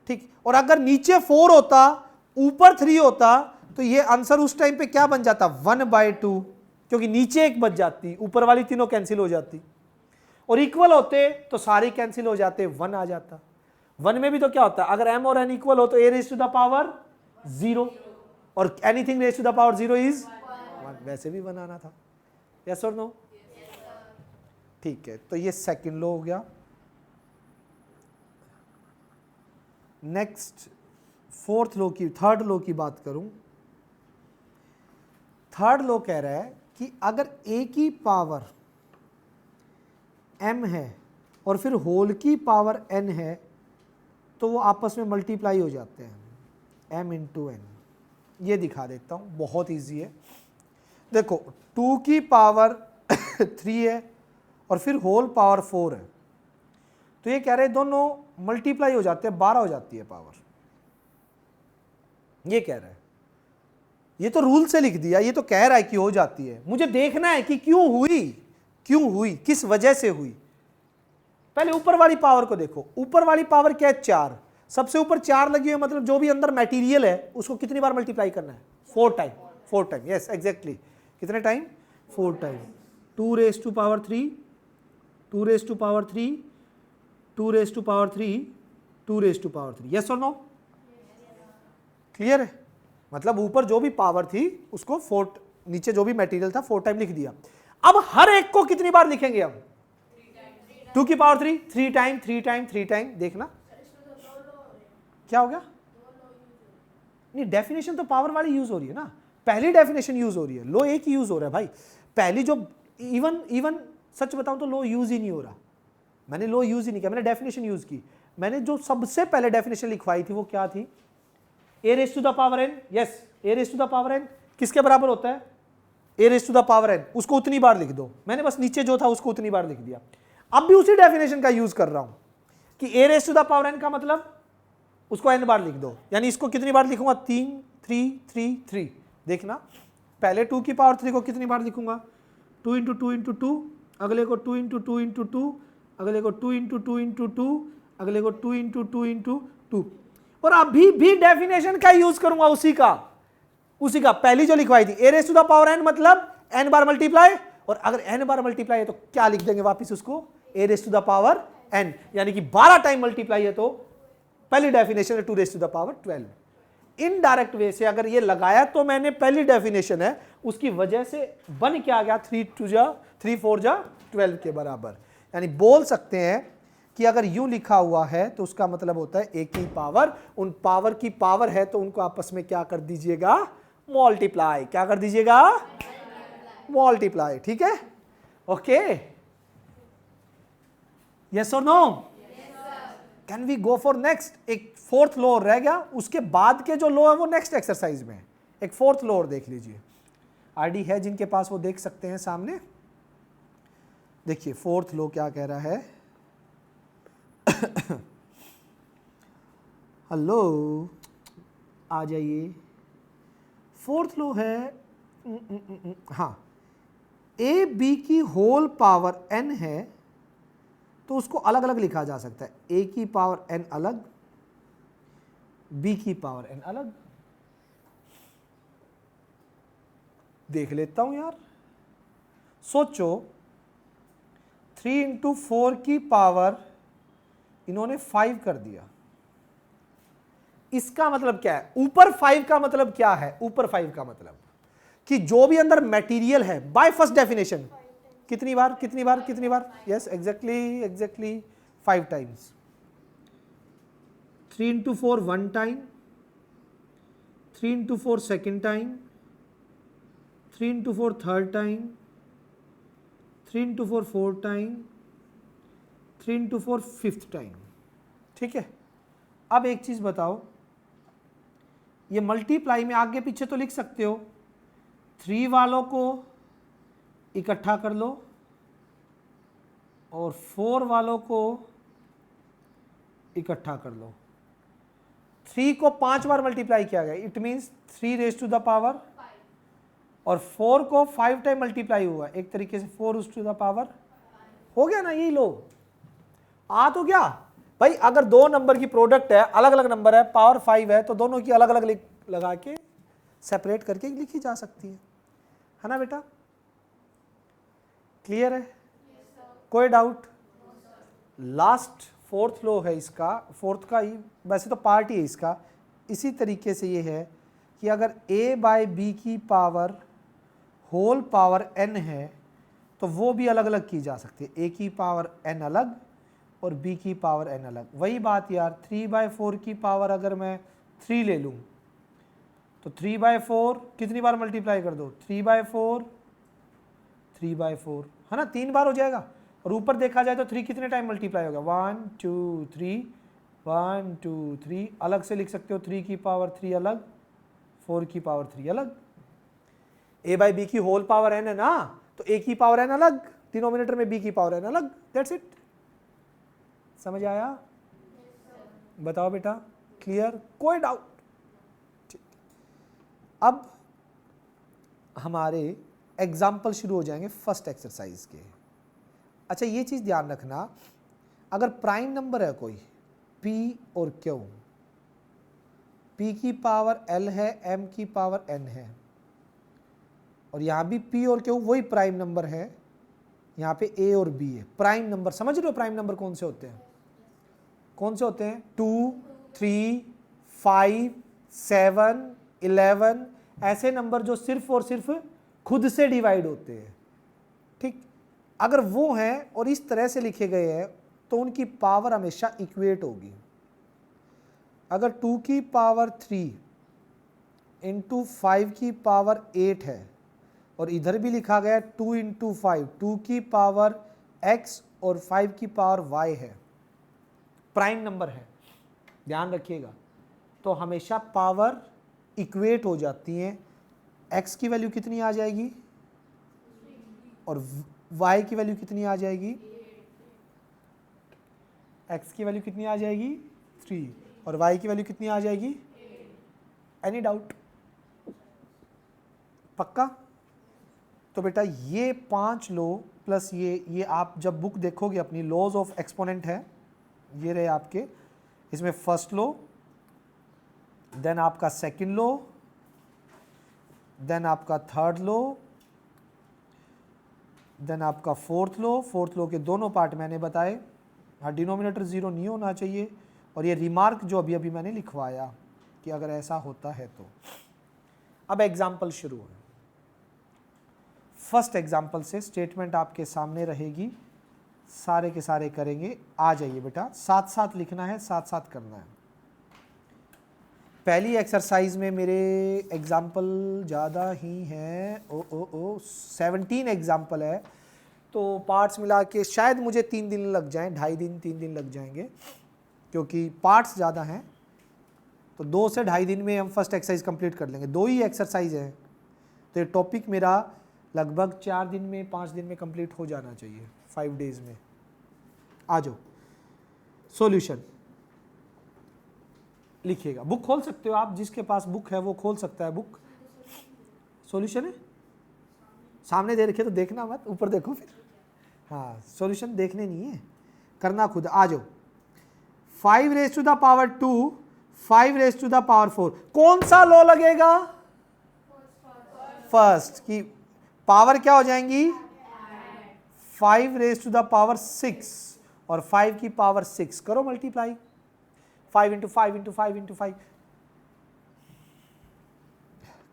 ठीक, और अगर नीचे 4 होता ऊपर 3 होता तो ये आंसर उस टाइम पे क्या बन जाता, 1/2, क्योंकि नीचे एक बच जाती, ऊपर वाली तीनों कैंसिल हो जाती, और इक्वल होते तो सारे कैंसिल हो जाते, 1 आ जाता। 1 में भी तो क्या होता है, अगर m और n इक्वल हो तो a raise to the power 0, और anything raise to the power 0 is 1, वैसे भी 1 आना था, यस और नो। ठीक है, तो ये सेकंड लो हो गया। नेक्स्ट फोर्थ लो की, थर्ड लो की बात करूं, थर्ड लो कह रहा है कि अगर a की पावर m है और फिर होल की पावर n है तो वो आपस में मल्टीप्लाई हो जाते हैं, m इंटू n। ये दिखा देता हूं, बहुत इजी है। देखो 2 की पावर 3 है और फिर होल पावर 4 है, तो ये कह रहे हैं दोनों मल्टीप्लाई हो जाते हैं, 12 हो जाती है पावर, ये कह रहा है। ये तो रूल से लिख दिया, ये तो कह रहा है कि हो जाती है, मुझे देखना है कि क्यों हुई, क्यों हुई, किस वजह से हुई। पहले ऊपर वाली पावर को देखो, ऊपर वाली पावर क्या है, 4, सबसे ऊपर 4 लगी हुई, मतलब जो भी अंदर मटेरियल है उसको कितनी बार मल्टीप्लाई करना है, 4 टाइम, 4 टाइम, यस एग्जैक्टली, कितने time, 4 time, 2 raise to power 3, 2 raise to power 3, 2 raise to power 3, 2 raise to power 3, yes और नो, क्लियर है। मतलब ऊपर जो भी पावर थी उसको 4, नीचे जो भी मटेरियल था 4 टाइम लिख दिया। अब हर एक को कितनी बार लिखेंगे हम, 2 की पावर 3, 3 टाइम, 3 टाइम, 3 टाइम, देखना क्या हो गया, नहीं डेफिनेशन तो पावर वाली यूज हो रही है ना, पहली डेफिनेशन यूज हो रही है, लो एक ही यूज हो रहा है भाई, पहली जो इवन सच बताऊं तो लो यूज ही नहीं हो रहा, मैंने लो यूज ही नहीं किया, मैंने डेफिनेशन यूज की। मैंने जो सबसे पहले डेफिनेशन लिखवाई थी वो क्या थी, a raise to the power n, yes a raise to the power n किसके बराबर होता है, a raise to the power n, उसको उतनी बार लिख दो, मैंने बस नीचे जो था उसको उतनी बार लिख दिया। अब भी उसी डेफिनेशन का यूज कर रहा हूं कि a raise to the power n का मतलब उसको n बार लिख दो, यानी इसको कितनी बार लिखूंगा, 3 3 3 3, देखना पहले 2 की पावर 3 को कितनी बार लिखूंगा, 2 इंटू 2 इंटू 2, अगले को 2 इंटू 2 इंटू 2, अगले को 2 इंटू 2 इंटू 2, अगले को 2 इंटू 2 इंटू 2, और अभी भी डेफिनेशन का यूज करूंगा उसी का पहली जो लिखवाई थी, a raise to the power n मतलब n बार मल्टीप्लाई, और अगर n बार मल्टीप्लाई है तो क्या लिख देंगे वापस उसको, a raise to the power n, यानी कि 12 टाइम मल्टीप्लाई है तो पहली डेफिनेशन है 2 raise to the power 12। Indirect way से अगर ये लगाया तो मैंने पहली डेफिनेशन है उसकी वजह से बन क्या आ गया, 3 4 12 के बराबर। यानी बोल सकते हैं कि अगर यूं लिखा हुआ है तो उसका मतलब होता है एक ही पावर, उन पावर की पावर है तो उनको आपस में क्या कर दीजिएगा, मल्टीप्लाई, क्या कर दीजिएगा, मल्टीप्लाई, ठीक है, ओके यस और no? Can we go for next? एक फोर्थ लो रह गया, उसके बाद के जो लो है वो नेक्स्ट एक्सरसाइज में है। एक फोर्थ लो और देख लीजिए, आरडी है जिनके पास वो देख सकते हैं सामने। देखिए फोर्थ लो क्या कह रहा है। हेलो, आ जाइए। फोर्थ लो है, हाँ, ए बी की होल पावर n है तो उसको अलग अलग लिखा जा सकता है। a की पावर n अलग, b की पावर n अलग। देख लेता हूं यार, सोचो 3 इंटू 4 की पावर इन्होंने 5 कर दिया। इसका मतलब क्या है? ऊपर 5 का मतलब क्या है? ऊपर 5 का मतलब कि जो भी अंदर मटेरियल है बाय फर्स्ट डेफिनेशन कितनी बार कितनी बार कितनी बार? Yes exactly 5 times. 3 into 4 1 time, 3 into 4 second time, 3 into 4 third time, 3 into 4 fourth time, 3 into 4 fifth time. ठीक है, अब एक चीज बताओ, ये मल्टीप्लाई में आगे पीछे तो लिख सकते हो, 3 वालों को इकट्ठा कर लो और 4 वालों को इकट्ठा कर लो। 3 को 5 बार मल्टीप्लाई किया गया, it means 3 raise to the power, और 4 को 5 टाइम मल्टीप्लाई हुआ, एक तरीके से 4 रेज टू द पावर हो गया ना। यही लो आ तो गया भाई। अगर दो नंबर की प्रोडक्ट है, अलग अलग नंबर है, पावर 5 है, तो दोनों की अलग अलग लगा के सेपरेट करके लिखी जा सकती है ना बेटा? क्लियर है? कोई डाउट? लास्ट फोर्थ लो है इसका, फोर्थ का ही वैसे तो पार्ट ही है इसका। इसी तरीके से ये है कि अगर a बाय बी की पावर होल पावर n है तो वो भी अलग अलग की जा सकती है। a की पावर n अलग और b की पावर n अलग। वही बात यार, 3/4 की पावर अगर मैं 3 ले लूँ तो 3/4 कितनी बार मल्टीप्लाई कर दो? 3/4 3/4 है ना, 3 बार हो जाएगा। और ऊपर देखा जाए तो 3 कितने टाइम मल्टीप्लाई होगा? 1 2 3, 1 2 3। अलग से लिख सकते हो, 3 की पावर 3 अलग, 4 की पावर 3 अलग। a बाई बी की होल पावर n है ना, तो a की पावर n अलग, डिनोमिनेटर में b की पावर n अलग। That's it. समझ आया? बताओ बेटा, क्लियर? कोई डाउट? ठीक, अब हमारे एग्जाम्पल शुरू हो जाएंगे फर्स्ट एक्सरसाइज के। अच्छा ये चीज़ ध्यान रखना, अगर प्राइम नंबर है कोई p और q, p की पावर l है, m की पावर n है, और यहाँ भी p और q वही प्राइम नंबर है, यहाँ पे a और b है। प्राइम नंबर समझ रहे हो? प्राइम नंबर कौन से होते हैं? कौन से होते हैं? 2 3 5 7 11, ऐसे नंबर जो सिर्फ और सिर्फ खुद से डिवाइड होते हैं। ठीक, अगर वो हैं और इस तरह से लिखे गए हैं तो उनकी पावर हमेशा इक्वेट होगी। अगर 2 की पावर 3 इंटू 5 की पावर 8 है और इधर भी लिखा गया 2 इंटू 5, 2 की पावर x और 5 की पावर y है, प्राइम नंबर है, ध्यान रखिएगा, तो हमेशा पावर इक्वेट हो जाती हैं। x की वैल्यू कितनी आ जाएगी और y की वैल्यू कितनी आ जाएगी? x की वैल्यू कितनी आ जाएगी? 3, और y की वैल्यू कितनी आ जाएगी? Any doubt? पक्का? तो बेटा ये 5 लो प्लस ये आप जब बुक देखोगे अपनी, लॉज ऑफ एक्सपोनेंट है, ये रहे आपके, इसमें फर्स्ट लो, देन आपका सेकंड लो, देन आपका थर्ड लो, देन आपका फोर्थ लो। फोर्थ लो के दोनों पार्ट मैंने बताए, हाँ डिनोमिनेटर 0 नहीं होना चाहिए, और ये रिमार्क जो अभी अभी मैंने लिखवाया कि अगर ऐसा होता है तो। अब एग्जाम्पल शुरू है। फर्स्ट एग्जाम्पल से स्टेटमेंट आपके सामने रहेगी, सारे के सारे करेंगे। आ जाइए बेटा, साथ साथ लिखना है, साथ साथ करना है। पहली एक्सरसाइज में मेरे एग्जाम्पल ज़्यादा ही हैं, 17 एग्जाम्पल है, तो पार्ट्स मिला के शायद मुझे 3 दिन लग जाएं, 2.5 दिन 3 दिन लग जाएंगे, क्योंकि पार्ट्स ज़्यादा हैं। तो 2 से 2.5 दिन में हम फर्स्ट एक्सरसाइज कंप्लीट कर लेंगे। 2 ही एक्सरसाइज हैं, तो ये टॉपिक मेरा लगभग 4 दिन में 5 दिन में कंप्लीट हो जाना चाहिए, 5 डेज में। आ जाओ, सॉल्यूशन लिखिएगा। बुक खोल सकते हो आप, जिसके पास बुक है वो खोल सकता है बुक। सॉल्यूशन है सामने दे रखे, तो देखना मत, ऊपर देखो फिर। हाँ, सॉल्यूशन देखने नहीं है, करना खुद। आ जाओ, 5 raise to the power 2, 5 raise to the power 4, कौन सा लॉ लगेगा? फर्स्ट की पावर क्या हो जाएंगी? 5 रेज़ टू द पावर 6 और 5 की पावर 6, करो मल्टीप्लाई, 5 इंटू 5 इंटू 5 इंटू 5,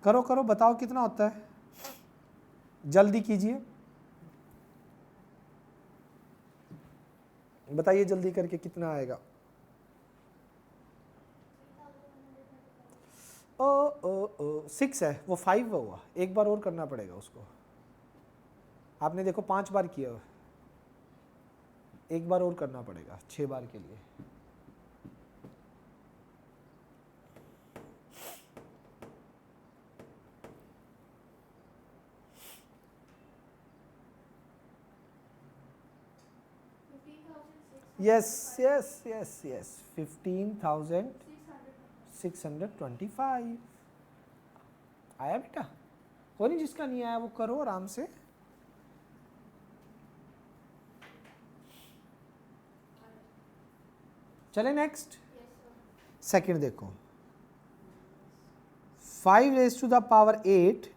करो करो, बताओ कितना होता है, जल्दी कीजिए, बताइए जल्दी करके कितना आएगा। ओ 6 है, वो 5 हुआ, एक बार और करना पड़ेगा उसको। आपने देखो 5 बार किया, एक बार और करना पड़ेगा 6 बार के लिए। यस यस यस यस, 15,625 आया बेटा। कोई नहीं, जिसका नहीं आया वो करो आराम से। चले नेक्स्ट, सेकंड देखो, 5 raise to the power 8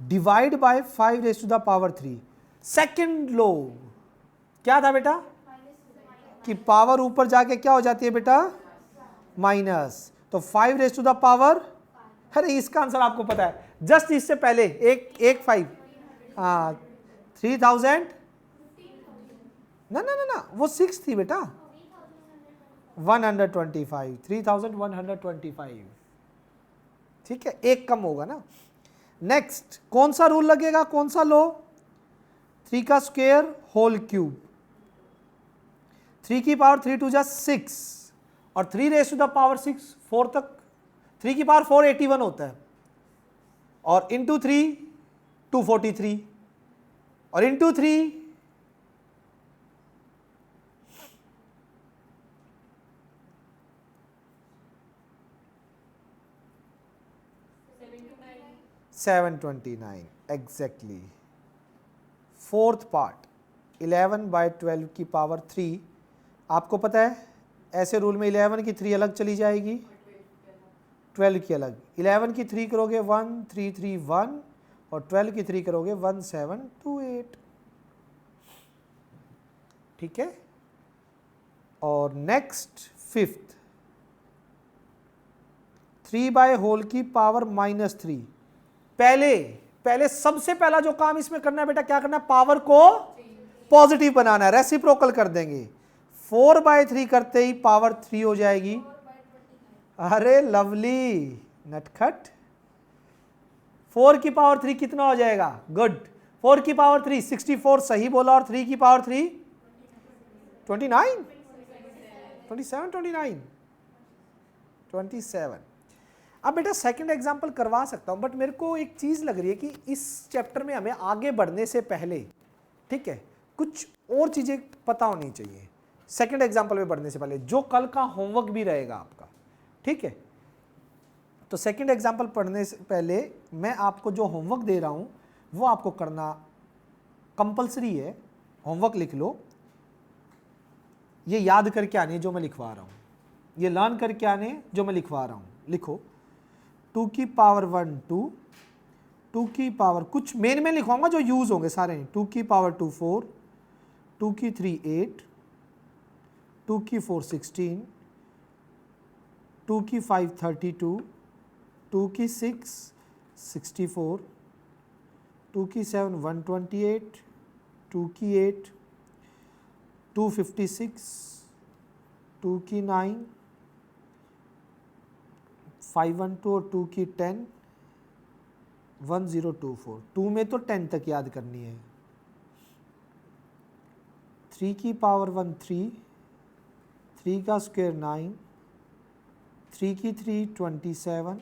divide by 5 raise to the power 3। Second लो क्या था बेटा? कि पावर ऊपर जाके क्या हो जाती है बेटा? माइनस। तो 5 रेज़ टू द पावर, अरे इसका आंसर आपको पता है, जस्ट इससे पहले एक 5, हाँ 3000, ना ना ना ना, वो 6 थी बेटा, 125, 3125, ठीक है, एक कम होगा ना। नेक्स्ट कौन सा रूल लगेगा, कौन सा लो? 3 का स्क्वायर होल क्यूब, 3 की पावर 3 टू जा 6 और 3 रेज़ टू द पावर 6 4 तक, 3 की पावर 4 81 होता है, और इंटू 3 243 और इंटू 3 729 एग्जैक्टली। फोर्थ पार्ट 11/12 की पावर 3, आपको पता है ऐसे रूल में 11 की 3 अलग चली जाएगी, 12 की अलग, 11 की 3 करोगे 1331 और 12 की 3 करोगे 1728, ठीक है। और नेक्स्ट फिफ्थ, 3 बाय होल की पावर -3। पहले सबसे पहला जो काम इसमें करना है बेटा, क्या करना है? पावर को पॉजिटिव बनाना है, रेसिप्रोकल कर देंगे। 4/3 करते ही पावर 3 हो जाएगी। अरे लवली नटखट, 4 की पावर 3 कितना हो जाएगा? गुड, 4 की पावर 3 64, सही बोला, और 3 की पावर 3 29 27 29 27। अब बेटा सेकंड एग्जांपल करवा सकता हूं, बट मेरे को एक चीज लग रही है कि इस चैप्टर में हमें आगे बढ़ने से पहले, ठीक है, कुछ और चीजें पता होनी चाहिए सेकंड एग्जांपल में बढ़ने से पहले, जो कल का होमवर्क भी रहेगा आपका, ठीक है। तो सेकंड एग्जांपल पढ़ने से पहले मैं आपको जो होमवर्क दे रहा हूं वो आपको करना कंपलसरी है। होमवर्क लिख लो, ये याद करके आने जो मैं लिखवा रहा हूं, ये लर्न करके आने जो मैं लिखवा रहा हूं। लिखो 2 की पावर 1 2, 2 की पावर, कुछ मेन में लिखवाऊंगा जो यूज होंगे सारे। 2 की पावर 2 4, 2 की 3 8, 2 की 4 16, 2 की 5 32, 2 की 6 64, 2 की 7 128, 2 की 8 256, 2 की 9 512 और 2 की 10 1024। 2 में तो 10 तक याद करनी है, 3 की पावर 1 3, 3 का स्क्वायर 9, 3 की 3 27,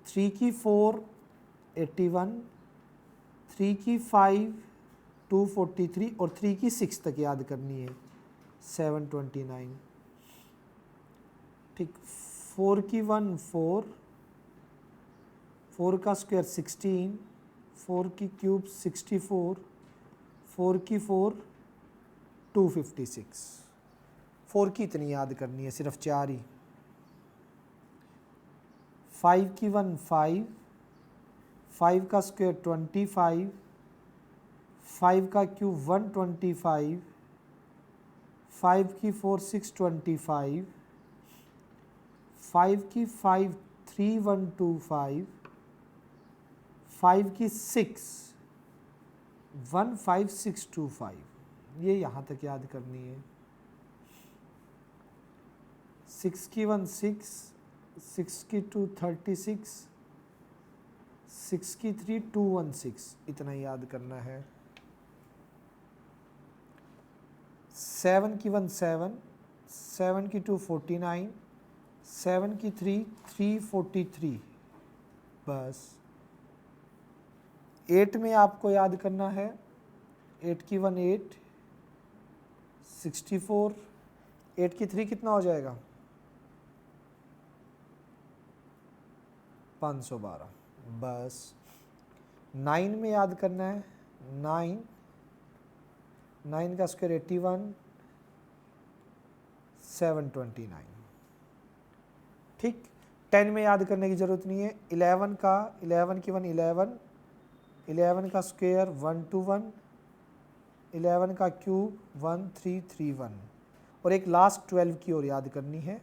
3 की 4 81, 3 की 5 243 और 3 की 6 तक याद करनी है 729। ठीक, 4 की 1 4, 4 का स्क्वायर 16, 4 की क्यूब 64, 4 की 4 256। 4 की इतनी याद करनी है, सिर्फ 4 ही। 5 की 1 5, 5 का स्क्वायर 25, 5 का क्यूब 125, 5 की 4 625, 5 की 5 3125, 5 की 6 15625। ये यहाँ तक याद करनी है। 6 की 1 6, 6 की 2 36, 6 की 3 216, इतना याद करना है। 7 की 1 7, 7 की 2 49, 7 की 3 343, बस। 8 में आपको याद करना है, 8 की 1 8, 64, 8 की 3 कितना हो जाएगा 512, बस। 9 में याद करना है, 9, 9 का स्क्वायर 81, 729। ठीक, 10 में याद करने की ज़रूरत नहीं है। 11 की 1 11, 11 का स्क्वायर 121, 11 का क्यूब 1331 और एक लास्ट 12 की ओर याद करनी है।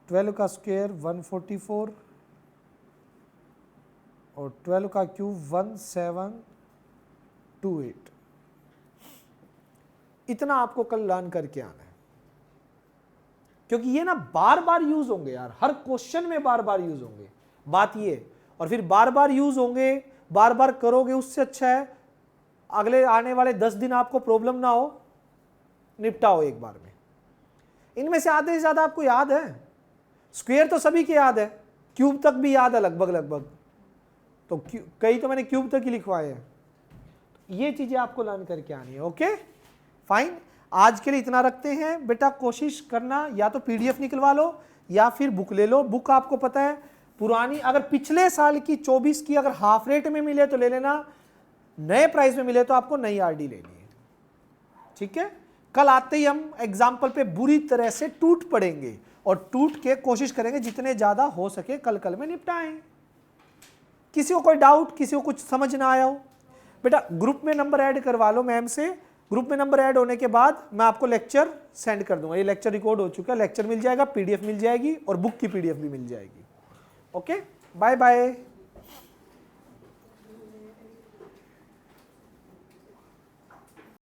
ट्वेल्व का स्क्वायर 144 और 12 का क्यूब 1728। इतना आपको कल लर्न करके आना है, क्योंकि ये ना बार बार यूज होंगे यार, हर क्वेश्चन में बार बार यूज होंगे, बात ये। और फिर बार बार यूज होंगे, बार बार करोगे, उससे अच्छा है अगले आने वाले 10 दिन आपको प्रॉब्लम ना हो, निपटाओ एक बार में। इनमें से आधे से ज्यादा आपको याद है, स्क्वायर तो सभी के याद है, क्यूब तक भी याद है लगभग, तो कई तो मैंने क्यूब तक ही लिखवाए हैं। ये चीजें आपको लर्न करके आनी है। ओके फाइन, आज के लिए इतना रखते हैं बेटा। कोशिश करना या तो पीडीएफ निकलवा लो या फिर बुक ले लो। बुक आपको पता है पुरानी, अगर पिछले साल की 24 की अगर हाफ रेट में मिले तो ले लेना, नए प्राइस में मिले तो आपको नई आरडी लेनी है। ठीक है, कल आते ही हम एग्जाम्पल पे बुरी तरह से टूट पड़ेंगे और टूट के कोशिश करेंगे जितने ज्यादा हो सके कल में निपटाएं। किसी को कोई डाउट, किसी को कुछ समझ ना आया हो, बेटा ग्रुप में नंबर ऐड करवा लो मैम से। ग्रुप में नंबर ऐड होने के बाद मैं आपको लेक्चर सेंड कर दूंगा। ये लेक्चर रिकॉर्ड हो चुका है, लेक्चर मिल जाएगा, पीडीएफ मिल जाएगी और बुक की पीडीएफ भी मिल जाएगी। Okay, bye bye.